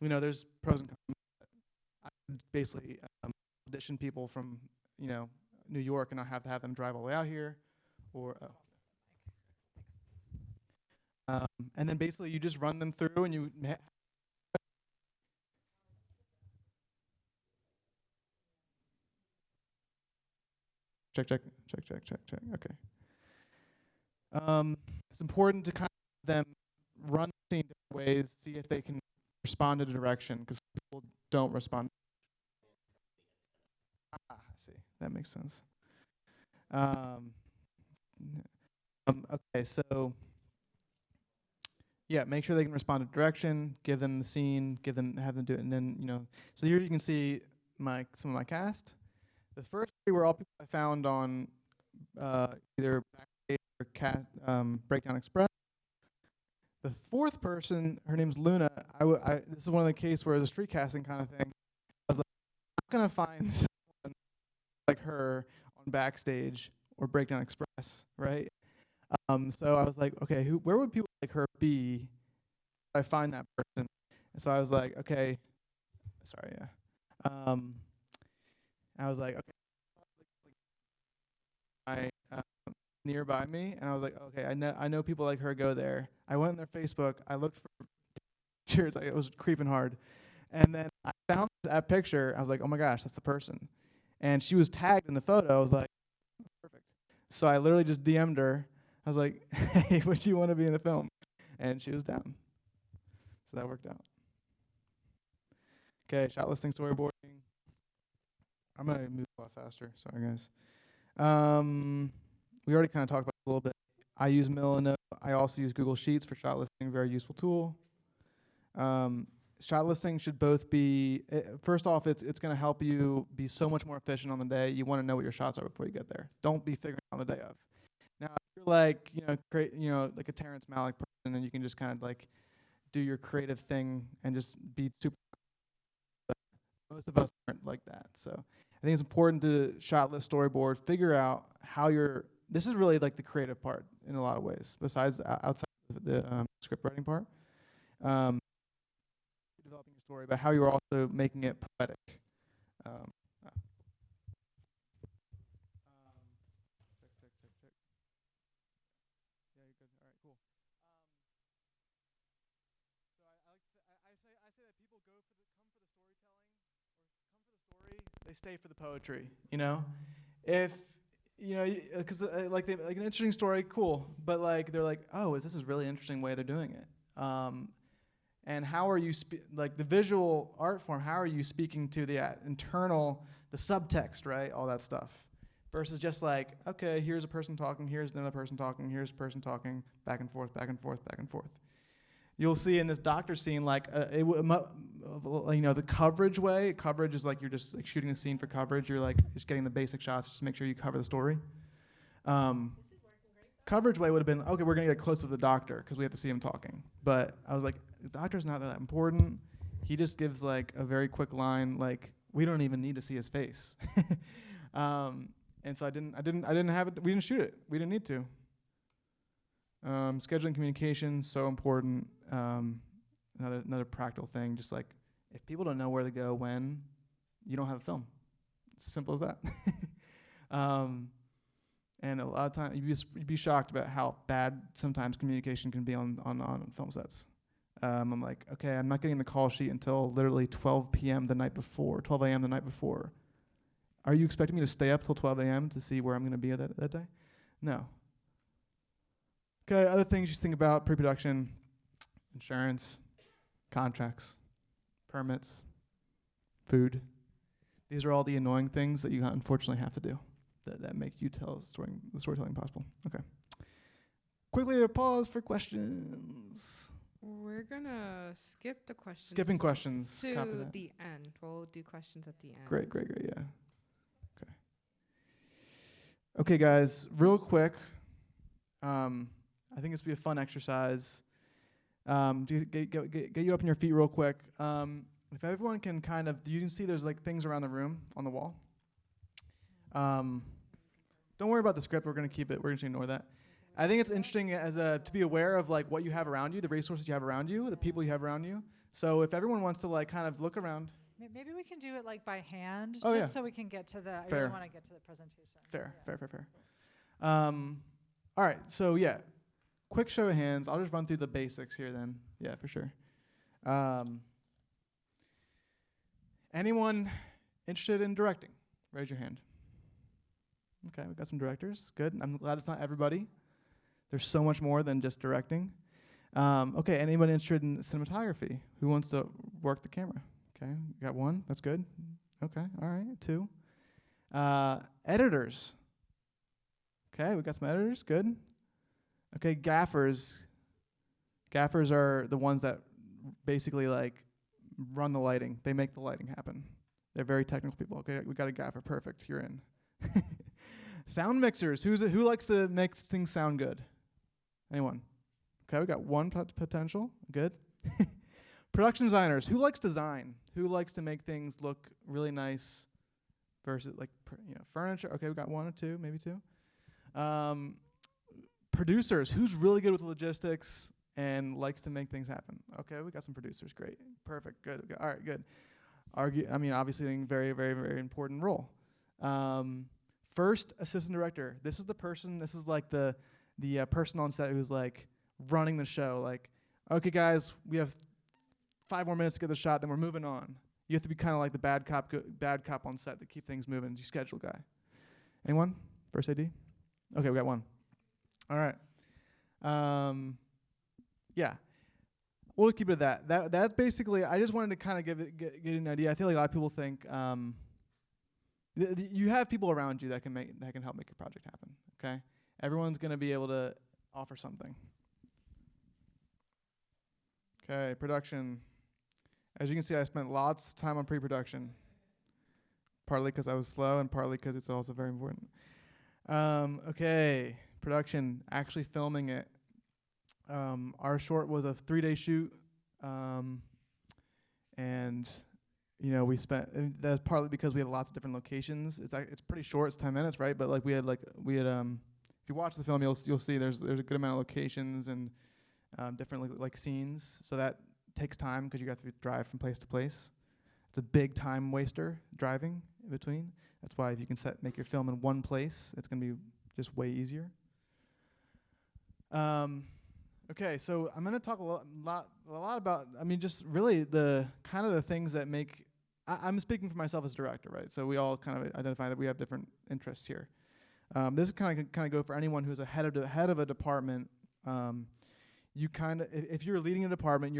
there's pros and cons. I basically audition people from, New York, and I have to have them drive all the way out here, and then basically you just run them through, and you. Check. Okay. It's important to kind of them run the scene different ways, see if they can respond to the direction, because people don't respond. I see. That makes sense. Okay, so yeah, make sure they can respond to direction, give them the scene, have them do it, and then So here you can see some of my cast. The first 3 were all people I found on either Backstage or Breakdown Express. The 4th person, her name's Luna. This is one of the cases where it's a street casting kind of thing. I was like, I'm not gonna find someone like her on Backstage or Breakdown Express, right? So I was like, okay, where would people like her be? I find that person, and so I was like, okay, sorry, yeah. I was like, okay, nearby me, and I was like, okay, I know people like her go there. I went on their Facebook. I looked for pictures. I was creeping hard, and then I found that picture. I was like, oh my gosh, that's the person, and she was tagged in the photo. I was like, perfect. So I literally just DM'd her. I was like, hey, would you want to be in the film? And she was down. So that worked out. Okay, shot listing, storyboarding. I'm going to move a lot faster. Sorry, guys. We already kind of talked about it a little bit. I use Milano. I also use Google Sheets for shot listing, very useful tool. Shot listing should both be, first off, it's going to help you be so much more efficient on the day. You want to know what your shots are before you get there. Don't be figuring it out on the day of. Now, if you're like, like a Terrence Malick person, and you can just kind of like do your creative thing and just be super. But most of us aren't like that. So I think it's important to shot list, storyboard, figure out how this is really like the creative part in a lot of ways, besides outside of the script writing part. Developing your story, but how you're also making it poetic. Check. Yeah, you're good. All right, cool. So I say that people come for the storytelling, or come for the story. They stay for the poetry. If you know, because like an interesting story, cool, but like they're like, oh, this is really interesting way they're doing it. And how are you like the visual art form? How are you speaking to the internal, the subtext, right? All that stuff, versus just like, okay, here's a person talking, here's another person talking, here's a person talking, back and forth, back and forth, back and forth. You'll see in this doctor scene, like, you know, the coverage way. Coverage is like you're just like shooting a scene for coverage. You're like just getting the basic shots, just to make sure you cover the story. Coverage way would have been, okay, we're gonna get close with the doctor because we have to see him talking. But I was like, the doctor's not that important. He just gives like a very quick line, like we don't even need to see his face. And so I didn't have it. We didn't shoot it. We didn't need to. Scheduling communication, so important. Another practical thing, just like if people don't know where to go when, you don't have a film. It's as simple as that. And a lot of times you'd be shocked about how bad sometimes communication can be on film sets. I'm like, okay, I'm not getting the call sheet until literally 12 p.m. the night before, 12 a.m. the night before. Are you expecting me to stay up till 12 a.m. to see where I'm going to be that day? No. Okay, other things you think about pre-production: insurance, contracts, permits, food. These are all the annoying things that you unfortunately have to do that make you tell the storytelling possible. Okay. Quickly a pause for questions. We're gonna skip the questions. Skipping questions. To Copy that. the end. We'll do questions at the end. Great, yeah. Okay. Okay, guys, real quick. I think this will be a fun exercise. Get you up on your feet real quick. If everyone can you can see there's like things around the room on the wall. Don't worry about the script. We're going to keep it. We're going to ignore that. I think it's interesting to be aware of like what you have around you, the resources you have around you, the people you have around you. So if everyone wants to like kind of look around. Maybe we can do it like by hand, Oh, just yeah. so we can get to the. I Fair. really want to get to the presentation. Fair. Yeah. All right. So yeah, quick show of hands. I'll just run through the basics here then. Yeah, for sure. Anyone interested in directing? Raise your hand. Okay, we've got some directors. Good. I'm glad it's not everybody. There's so much more than just directing. Okay, anybody interested in cinematography? Who wants to work the camera? Okay, we got one. That's good. Okay, all right, two. Editors. Okay, we got some editors. Good. Okay, gaffers. Gaffers are the ones that basically like run the lighting. They make the lighting happen. They're very technical people. Okay, we got a gaffer. Perfect. You're in. Sound mixers. Who likes to make things sound good? Anyone? Okay, we got one potential. Good. Production designers. Who likes design? Who likes to make things look really nice versus like furniture? Okay, we got one or two, maybe two. Producers. Who's really good with logistics and likes to make things happen? Okay, we got some producers. Great. Perfect. Good. Okay. All right, good. Obviously a very, very, very important role. First assistant director. This is the person, this is like the person on set who's like running the show. Like, okay guys, we have 5 more minutes to get the shot, then we're moving on. You have to be kind of like the bad cop on set to keep things moving. You schedule guy. Anyone? First AD? Okay, we got one. All right. Yeah. We'll keep it at that. That basically, I just wanted to kind of get an idea. I feel like a lot of people think you have people around you that can help make your project happen. Okay, everyone's going to be able to offer something. Okay, production. As you can see, I spent lots of time on pre-production. Partly because I was slow, and partly because it's also very important. Okay, production. Actually filming it. Our short was a 3-day shoot, and we spent. That's partly because we had lots of different locations. It's pretty short. It's 10 minutes, right? But like we had. If you watch the film, you'll see there's a good amount of locations and different like scenes. So that takes time because you have to drive from place to place. It's a big time waster driving in between. That's why if you can make your film in one place, it's going to be just way easier. Okay, so I'm going to talk a lot about, just really the kind of the things that make, I'm speaking for myself as director, right? So we all kind of identify that we have different interests here. This kind of go for anyone who's head of a department. You kind of, if you're leading a department,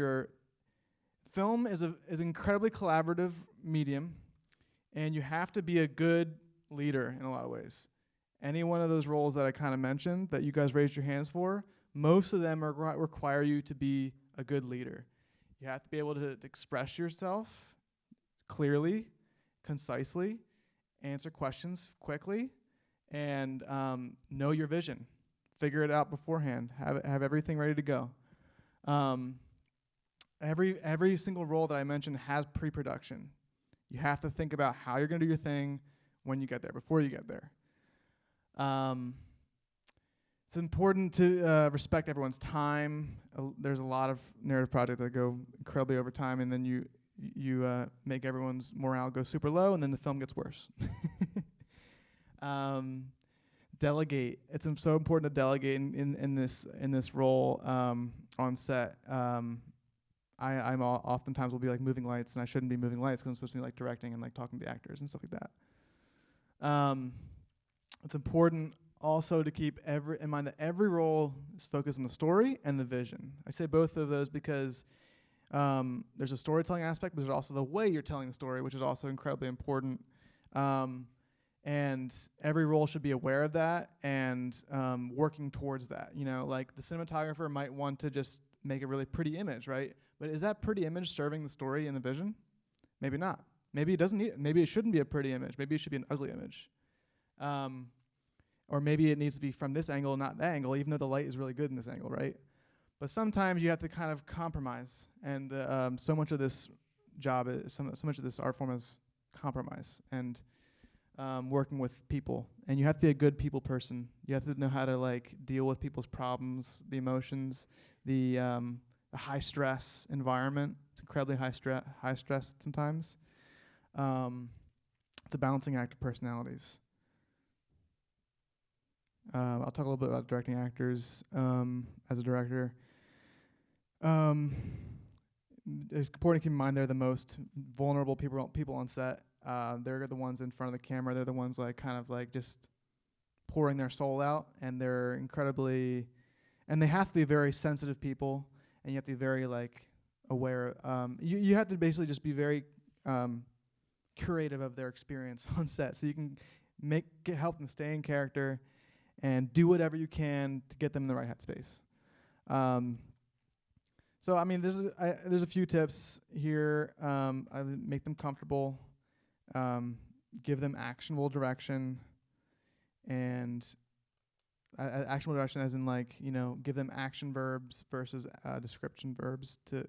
film is an incredibly collaborative medium, and you have to be a good leader in a lot of ways. Any one of those roles that I kind of mentioned that you guys raised your hands for, most of them require you to be a good leader. You have to be able to express yourself clearly, concisely, answer questions quickly, and know your vision. Figure it out beforehand. Have everything ready to go. Every single role that I mentioned has pre-production. You have to think about how you're going to do your thing when you get there, before you get there. It's important to respect everyone's time. There's a lot of narrative projects that go incredibly over time, and then you make everyone's morale go super low, and then the film gets worse. Delegate. It's so important to delegate in this role on set. I'm oftentimes will be like moving lights, and I shouldn't be moving lights because I'm supposed to be like directing and like talking to the actors and stuff like that. It's important also to keep in mind that every role is focused on the story and the vision. I say both of those because there's a storytelling aspect, but there's also the way you're telling the story, which is also incredibly important. And every role should be aware of that and working towards that. You know, like the cinematographer might want to just make a really pretty image, right? But is that pretty image serving the story and the vision? Maybe not. Maybe it doesn't need. Maybe it shouldn't be a pretty image. Maybe it should be an ugly image. Or maybe it needs to be from this angle, not that angle, even though the light is really good in this angle, right? But sometimes you have to kind of compromise, and so much of this job, so much of this art form is compromise and working with people. And you have to be a good people person. You have to know how to like deal with people's problems, the emotions, the high stress environment. It's incredibly high stress sometimes. It's a balancing act of personalities. I'll talk a little bit about directing actors as a director. It's important to keep in mind they're the most vulnerable people on set. They're the ones in front of the camera. They're the ones like kind of like just pouring their soul out, and they're incredibly, and they have to be very sensitive people, and you have to be very like aware. You have to basically just be very curative of their experience on set, so you can help them stay in character and do whatever you can to get them in the right headspace. So I mean, there's a few tips here. I make them comfortable, give them actionable direction, and actionable direction as in like, you know, give them action verbs versus description verbs to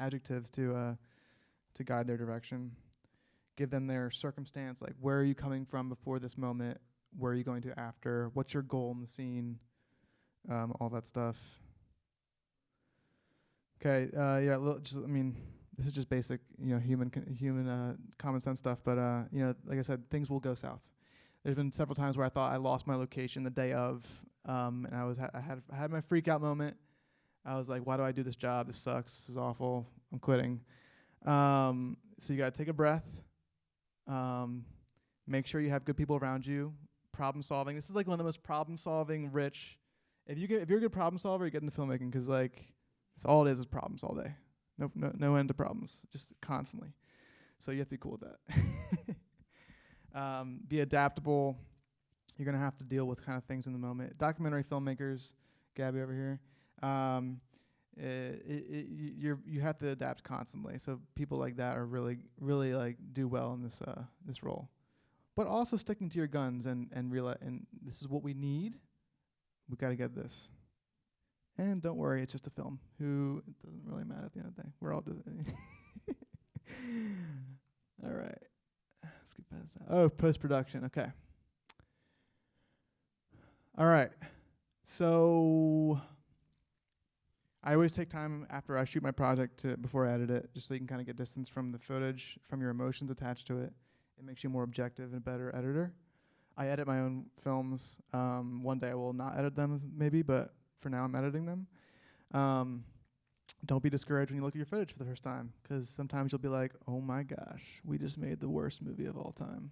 adjectives to guide their direction. Give them their circumstance, like where are you coming from before this moment? Where are you going to after? What's your goal in the scene? All that stuff. Okay, this is just basic, you know, human common sense stuff. But you know, like I said, things will go south. There's been several times where I thought I lost my location the day of, and I had my freak out moment. I was like, why do I do this job? This sucks. This is awful. I'm quitting. So you gotta take a breath. Make sure you have good people around you. Problem solving. This is like one of the most problem solving rich. If you're a good problem solver, you get into filmmaking because like it's all it is problems all day. No end to problems, just constantly. So you have to be cool with that. Be adaptable. You're gonna have to deal with kind of things in the moment. Documentary filmmakers, Gabby over here. You have to adapt constantly. So people like that are really like do well in this role. But also sticking to your guns and realize, and this is what we need. We got to get this. And don't worry, it's just a film. It doesn't really matter at the end of the day. We're all just all right. Let's get past that. Oh, post-production. Okay. All right. So I always take time after I shoot my project before I edit it, just so you can kind of get distance from the footage, from your emotions attached to it. It makes you more objective and a better editor. I edit my own films. One day I will not edit them, maybe, but for now I'm editing them. Don't be discouraged when you look at your footage for the first time, because sometimes you'll be like, oh my gosh, we just made the worst movie of all time.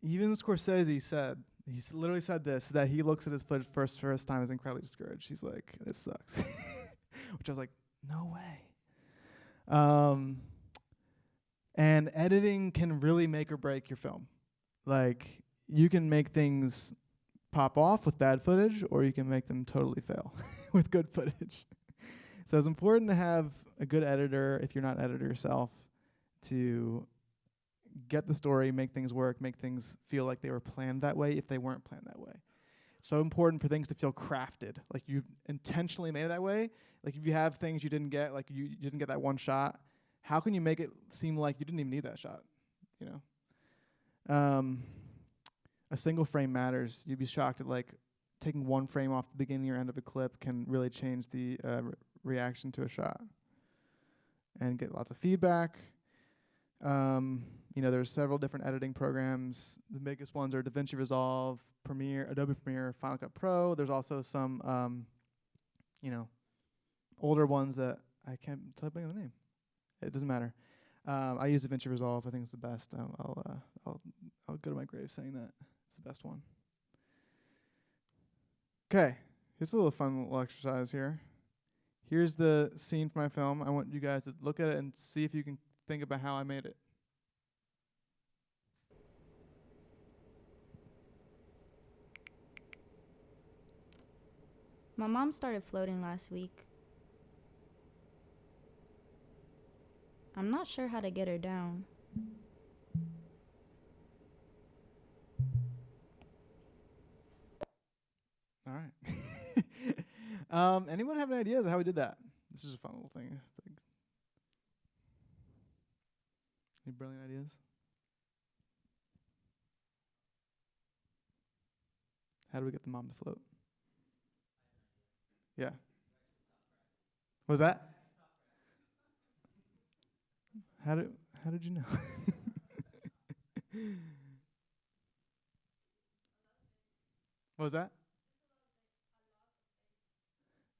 even Scorsese said, literally said this, that he looks at his footage first time is incredibly discouraged. He's like, this sucks. Which I was like, no way. And editing can really make or break your film. Like, you can make things pop off with bad footage, or you can make them totally fail with good footage. So it's important to have a good editor, if you're not an editor yourself, to get the story, make things work, make things feel like they were planned that way if they weren't planned that way. It's so important for things to feel crafted, like you intentionally made it that way. Like if you have things you didn't get, like you didn't get that one shot, how can you make it seem like you didn't even need that shot, you know? A single frame matters. You'd be shocked at like taking one frame off the beginning or end of a clip can really change the reaction to a shot and get lots of feedback. You know, there's several different editing programs. The biggest ones are DaVinci Resolve, Premiere, Adobe Premiere, Final Cut Pro. There's also some, you know, older ones that I can't type in the name. It doesn't matter. I use DaVinci Resolve. I think it's the best. I'll go to my grave saying that it's the best one. Okay, here's a little fun little exercise here. Here's the scene for my film. I want you guys to look at it and see if you can think about how I made it. My mom started floating last week. I'm not sure how to get her down. All right. Anyone have any ideas of how we did that? This is a fun little thing. Any brilliant ideas? How do we get the mom to float? Yeah. What was that? How did you know? What was that?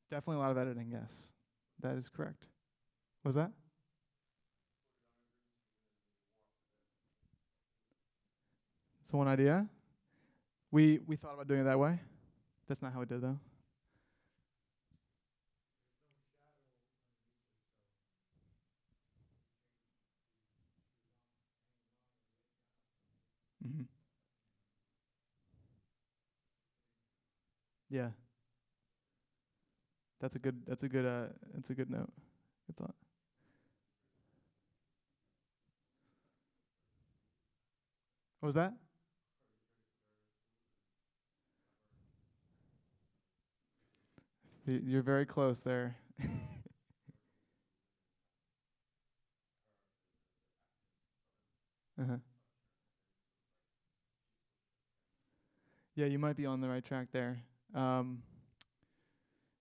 Definitely a lot of editing, yes. That is correct. What was that? So one idea. We thought about doing it that way. That's not how we did it, though. Mm-hmm. Yeah. That's a good note. Good thought. What was that? You're very close there. Uh-huh. Yeah, you might be on the right track there.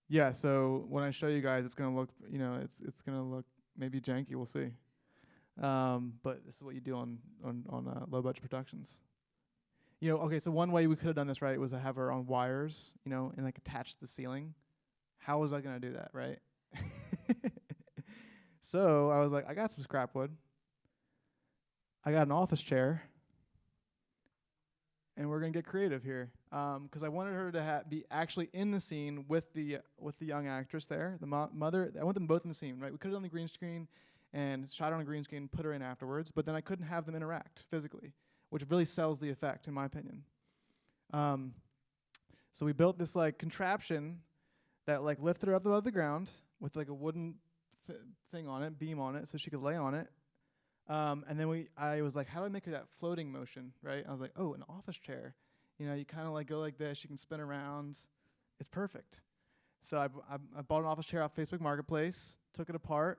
Yeah, so when I show you guys, it's gonna look, you know, it's gonna look maybe janky. We'll see. But this is what you do on low budget productions. You know, okay, so one way we could have done this right was to have her on wires, you know, and like attached to the ceiling. How was I gonna do that, right? So I was like, I got some scrap wood. I got an office chair. And we're gonna get creative here, because I wanted her to be actually in the scene with the young actress there, the mother. I want them both in the scene, right? We could have done the green screen, and shot her on a green screen, put her in afterwards. But then I couldn't have them interact physically, which really sells the effect, in my opinion. So we built this like contraption that like lifted her up above the ground with like a wooden thing on it, beam on it, so she could lay on it. And then I was like, how do I make her that floating motion, right? I was like, oh, an office chair. You know, you kind of like go like this, you can spin around. It's perfect. So I bought an office chair off Facebook Marketplace, took it apart,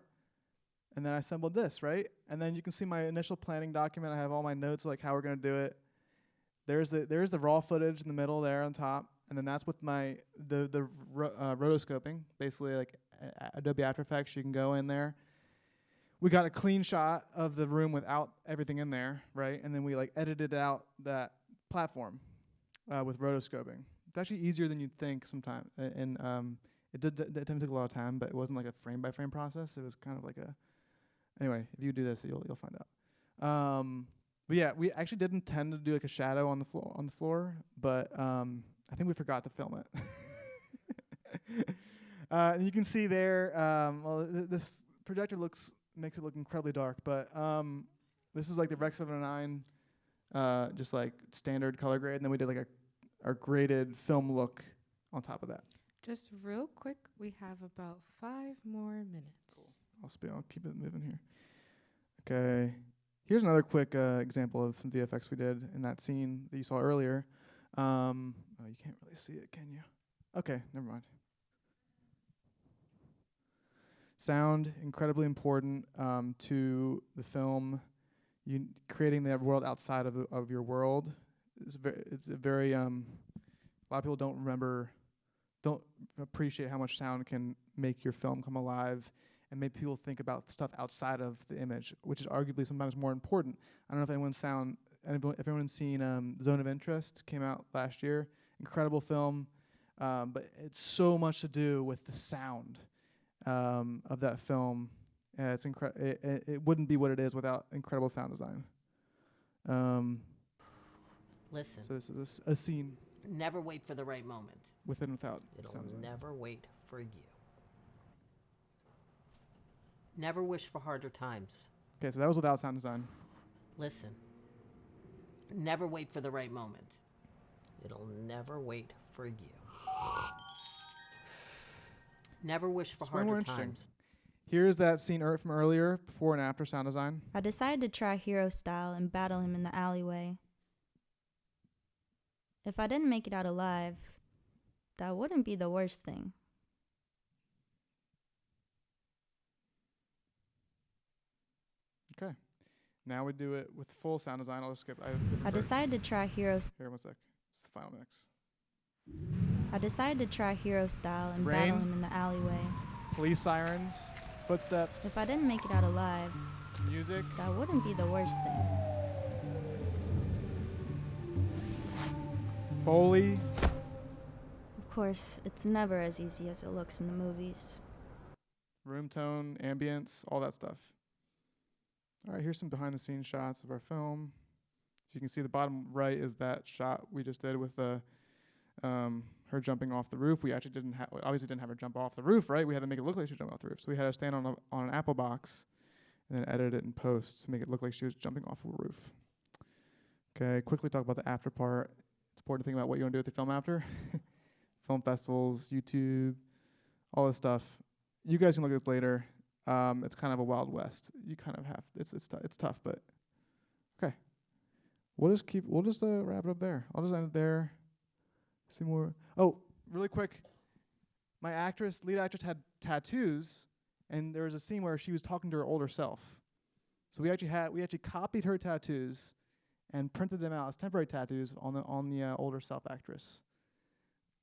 and then I assembled this, right? And then you can see my initial planning document. I have all my notes, like how we're gonna do it. There's the raw footage in the middle there on top, and then that's with my the rotoscoping, basically like Adobe After Effects. You can go in there. We got a clean shot of the room without everything in there, right? And then we like edited out that platform with rotoscoping. It's actually easier than you'd think sometimes, and it didn't take a lot of time, but it wasn't like a frame by frame process. It was kind of like a, anyway, if you do this, you'll find out. But yeah, we actually did intend to do like a shadow on the floor, but I think we forgot to film it. And you can see there, this projector makes it look incredibly dark, but this is like the Rec 709, just like standard color grade, and then we did like our graded film look on top of that. Just real quick, we have about 5 more minutes. Cool. I'll keep it moving here. Okay. Here's another quick example of some VFX we did in that scene that you saw earlier. Oh, you can't really see it, can you? Okay, never mind. Sound, incredibly important to the film. Creating that world outside of your world it's a very a lot of people don't appreciate how much sound can make your film come alive and make people think about stuff outside of the image, which is arguably sometimes more important. I don't know if everyone's seen Zone of Interest, came out last year. Incredible film, but it's so much to do with the sound of that film. It's it wouldn't be what it is without incredible sound design. Listen. So this is a scene. Never wait for the right moment. With and without. It'll never wait for you. Never wish for harder times. Okay, so that was without sound design. Listen. Never wait for the right moment. It'll never wait for you. Never wish for harder times. Here's that scene from earlier, before and after sound design. I decided to try hero style and battle him in the alleyway. If I didn't make it out alive, that wouldn't be the worst thing. Okay. Now we do it with full sound design. I'll just skip. I decided to try hero. Here, 1 sec. It's the final mix. I decided to try hero style and Rain. battle him in the alleyway. Police sirens, footsteps. If I didn't make it out alive, music. that wouldn't be the worst thing. Foley. Of course, it's never as easy as it looks in the movies. Room tone, ambience, all that stuff. All right, here's some behind the scenes shots of our film. So you can see the bottom right is that shot we just did with the her jumping off the roof. We actually obviously didn't have her jump off the roof, right? We had to make it look like she jumped off the roof. So we had her stand on an apple box and then edit it in post to make it look like she was jumping off a roof. Okay, quickly talk about the after part. It's important to think about what you want to do with your film after. Film festivals, YouTube, all this stuff. You guys can look at this later. It's kind of a Wild West. You kind of have it's tough, but okay. We'll just wrap it up there. I'll just end it there. See more. Oh, really quick. My lead actress had tattoos, and there was a scene where she was talking to her older self. So we actually copied her tattoos and printed them out as temporary tattoos on the older self actress.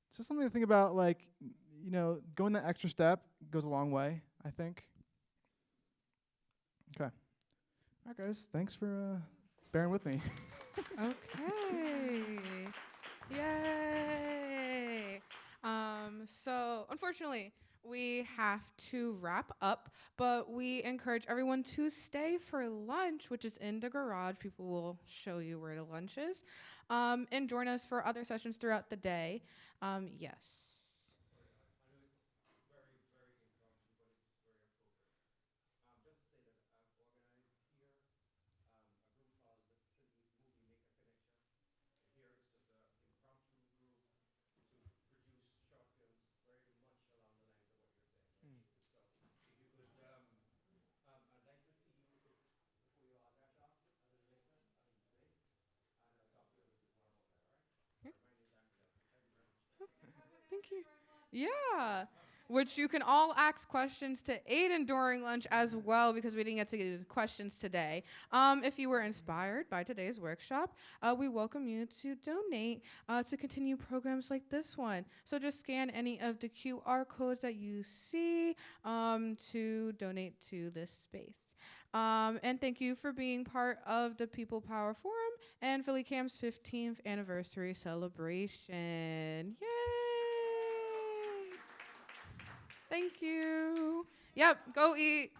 It's just something to think about, like, going that extra step goes a long way, I think. Okay. All right, guys. Thanks for bearing with me. Okay. Yay. So unfortunately, we have to wrap up, but we encourage everyone to stay for lunch, which is in the garage. People will show you where the lunch is, and join us for other sessions throughout the day. Yes. Thank you. Yeah. Which you can all ask questions to Aidan during lunch as well, because we didn't get to get questions today. If you were inspired by today's workshop, we welcome you to donate to continue programs like this one. So just scan any of the QR codes that you see to donate to this space. And thank you for being part of the People Power Forum and PhillyCAM's 15th anniversary celebration. Yay! Thank you. Yep, go eat.